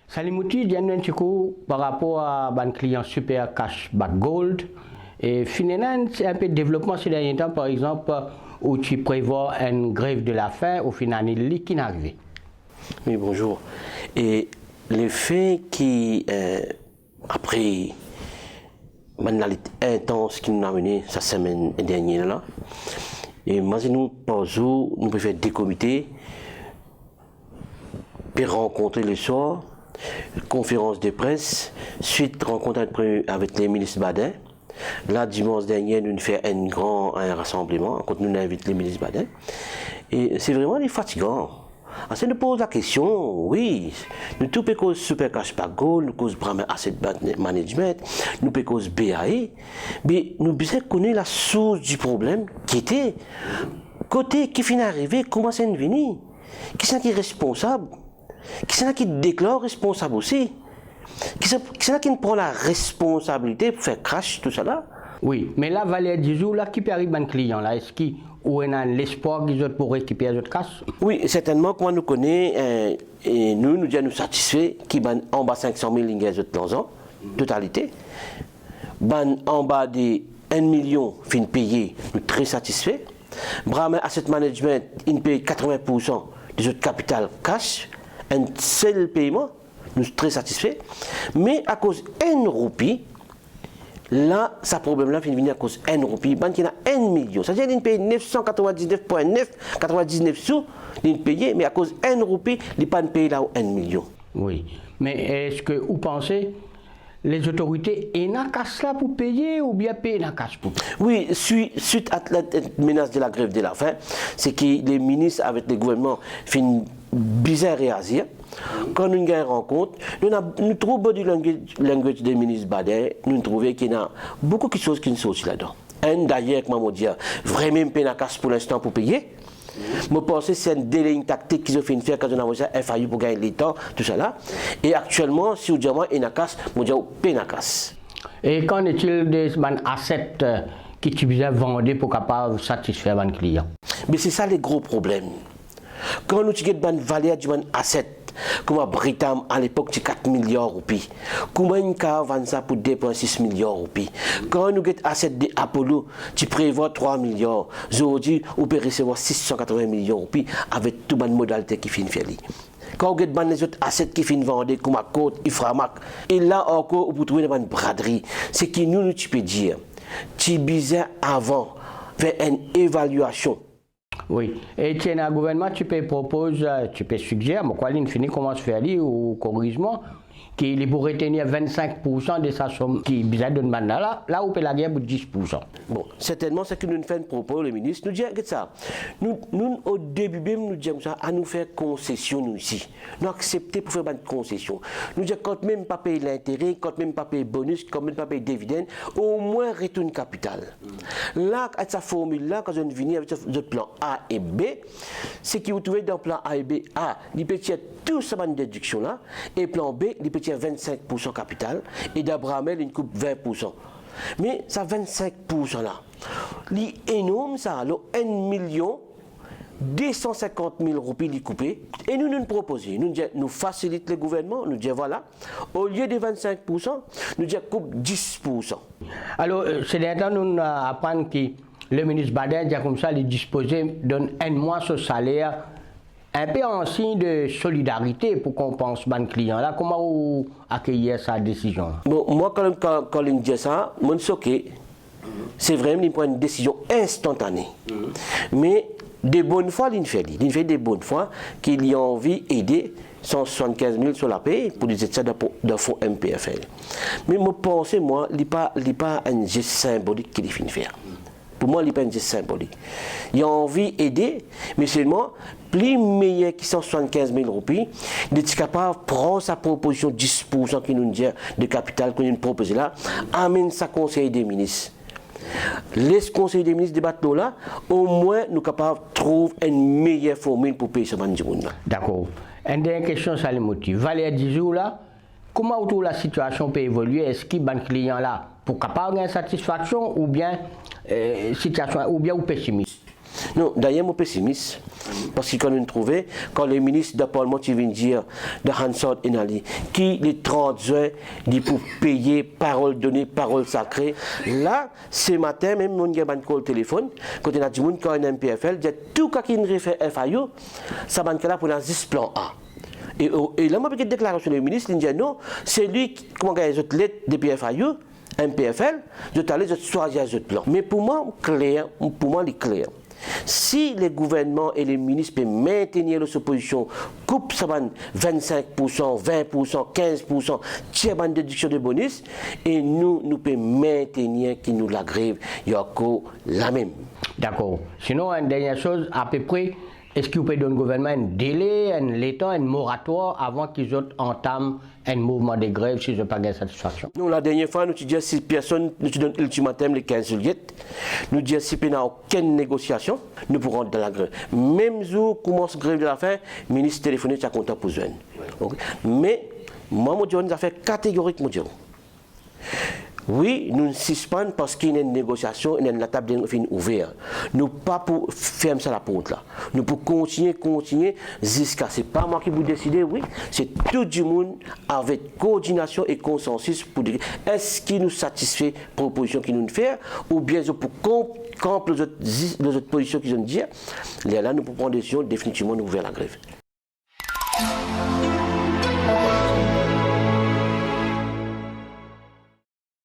Salimouti, j'ai un petit coup par rapport à un client Super Cash Back Gold. Et finalement, c'est un peu de développement ces derniers temps, par exemple, où tu prévois une grève de la faim, au final, il est qui n'arrive. Oui, bonjour. Et les faits qui, après une lutte intense qui nous a mené cette semaine dernière là, et moi, nous, par jour, nous pouvons faire des comités, puis rencontrer le soir, conférence de presse, suite rencontre avec les ministres Badin. Là, dimanche dernier, nous avons fait un grand rassemblement, quand nous invitons les ministres Badin. Et c'est vraiment fatigant. Ensuite, nous pose la question, oui, nous tout cause Super Cash Back Gold, nous cause Brahma Asset Management, nous cause BAE, mais nous devons connaître la source du problème qui était, côté qui finit d'arriver, comment c'est venu, qui est responsable, qui est qui déclare responsable aussi, qui est qui prend la responsabilité pour faire crash tout ça là. Oui, mais là, Valérie Dizou, là, qui peut arriver un client là, est-ce qu'il ou on a l'espoir qu'ils ont pour récupérer les autres cash? Oui, certainement, quand nous connaissons, et nous disons nous satisfaits qui ban en bas 500 000 lignes de temps en totalité. Ban en bas de 1 million fin payé, nous très satisfaits. Brahma Asset Management, il paye 80% des autres capital cash, un seul paiement, nous sommes très satisfaits. Mais à cause d'un roupie, là, ce problème-là finit à cause de 1 roupie, il y a 1 million. C'est-à-dire qu'il paye 999,99 sous, il paye, mais à cause de 1 roupie, il ne peut pas payer là 1 million. Oui, mais est-ce que vous pensez les autorités ont casse là pour payer ou bien payer la casse pour payer? Oui, suite à la menace de la grève de la faim, c'est que les ministres avec le gouvernement font bizarre réagir. Quand nous avons une rencontre, nous trouvons body language des ministres Badin, nous trouvons qu'il y a beaucoup de choses qui sont sorties là-dedans. Un d'ailleurs, comme je dis, vraiment pas la casse pour l'instant pour payer. Je pense que c'est un délai, une tactique qu'ils ont fait faire quand on a fait un FAU pour gagner le temps, tout ça là. Et actuellement, si vous dites qu'il y a une casse, je dis qu'il y a une casse. Et qu'en est-il des assets qui tu besoin vendre pour capable satisfaire les clients? Mais c'est ça le gros problème. Quand nous avons une valeur du asset, comme à Britam à l'époque, c'est 4 milliards de roupies. Comment une car vend ça pour 2,6 milliards de roupies? Quand nous avons asset de Apollo, tu prévois 3 milliards. Aujourd'hui, on peut recevoir 680 millions de roupies avec toute bonne modalité qui finit faire. Quand vous avez les autres assets qui finissent vendre, comme à Côte, Iframac, et là encore, vous trouvez une braderie. C'est que nous peux dire, tu bizarre avant, faire une évaluation. Oui, et tiens, le gouvernement, tu peux proposer, tu peux suggérer, mais quoi, il finit comment se faire ou corrigement, qu'il pourrait retenir 25% de sa somme qui bizarre de demander là où peut la guerre pour 10%. Bon, certainement, c'est que nous faisons propos, le ministre, nous disons que ça. Nous, au début, nous disons ça, à nous faire concession, nous ici. Nous accepter pour faire une concession. Nous disons quand même pas payer l'intérêt, quand même pas payer bonus, quand même pas payer dividende, au moins retourne capital. Là, avec cette formule-là, quand on vient avec le plan A et B, c'est que vous trouvez dans le plan A et B, A, il peut y avoir tout ça de déduction là, et plan B, il peut y avoir 25% capital, et d'Abrahamel, il coupe 20%. Mais ça 25% là, c'est énorme ça, le 1 million 250 000 roupies les coupés, et nous proposons, nous facilitons le gouvernement, nous disons voilà, au lieu de 25%, nous disons coupe 10%. Alors, c'est là nous apprenons que le ministre Badin dit comme ça, il disposait d'un mois ce salaire, un peu en signe de solidarité pour qu'on pense à client là. Comment vous accueillez sa décision? Bon, moi, quand il dit ça, je suis choqué. C'est vraiment qu'il prend une décision instantanée. Mais de bonne foi, il fait des bonnes fois qu'il a envie d'aider 175 000 sur la paie pour des états de fonds MPFL. Mais je pense, moi, il n'est pas un geste symbolique qu'il finit de faire. Pour moi, il n'est pas un geste symbolique. Il a envie d'aider, mais seulement, plus meilleur que 175 000 roupies, il est capable de prendre sa proposition 10% qui nous dit de capital qu'on nous propose là, amène sa conseil des ministres. Laisse conseil des ministres débattre là, au moins nous sommes capables de trouver une meilleure formule pour payer ce monde. D'accord. Une dernière question, Salimouti. Valérie Dizou là, comment autour la situation peut évoluer? Est-ce qu'il y a un client là pour capable de satisfaction ou bien situation ou bien ou pessimiste? Non, d'ailleurs, mon pessimiste. Parce que quand nous trouvons, quand le ministre de Parlement qui vient dire de Hansard Enali, qui les 30 juin dit pour payer parole donnée, parole sacrée, là, ce matin, même mon gars au téléphone, quand on a dit quand on a un MPFL, dit tout cas qui réfère FIO, ça va là pour un 10 plan A. Et là, moi, j'ai déclaré sur le ministre, il dit non, c'est lui qui a les autres lettres depuis FIO, MPFL, je t'allais choisir les autres plans. Mais pour moi, clair, il est clair. Si les gouvernements et les ministres peuvent maintenir leur opposition, coupe ça 25%, 20%, 15%, tiers de déduction de bonus, et nous pouvons maintenir qui nous la grève, il y a encore la même. D'accord. Sinon, une dernière chose, à peu près, est-ce que vous pouvez donner au gouvernement un délai, un léton, un moratoire avant qu'ils entament un mouvement de grève si je n'ai pas de satisfaction? Nous, la dernière fois, nous avons dit si personne nous donne l'ultimatum le 15 juillet, nous disons si il n'y a aucune négociation, nous pourrons dans la grève. Même jour commence la grève de la fin, le ministre téléphoné, tu as contact pour joindre. Okay. Mais, moi, je dis, nous fait catégorique, moi, oui, nous suspendons parce qu'il y a une négociation, il y a une table ouverte. Nous pas pour faire ça la porte là. Nous pour continuer jusqu'à. C'est pas moi qui vous décider, oui. C'est tout le monde avec coordination et consensus pour dire est-ce qu'il nous satisfait la proposition qu'il nous fait ou bien pour camper les autres positions qu'ils ont dit. Là, nous pouvons prendre des décisions définitivement nous ouvrir la grève.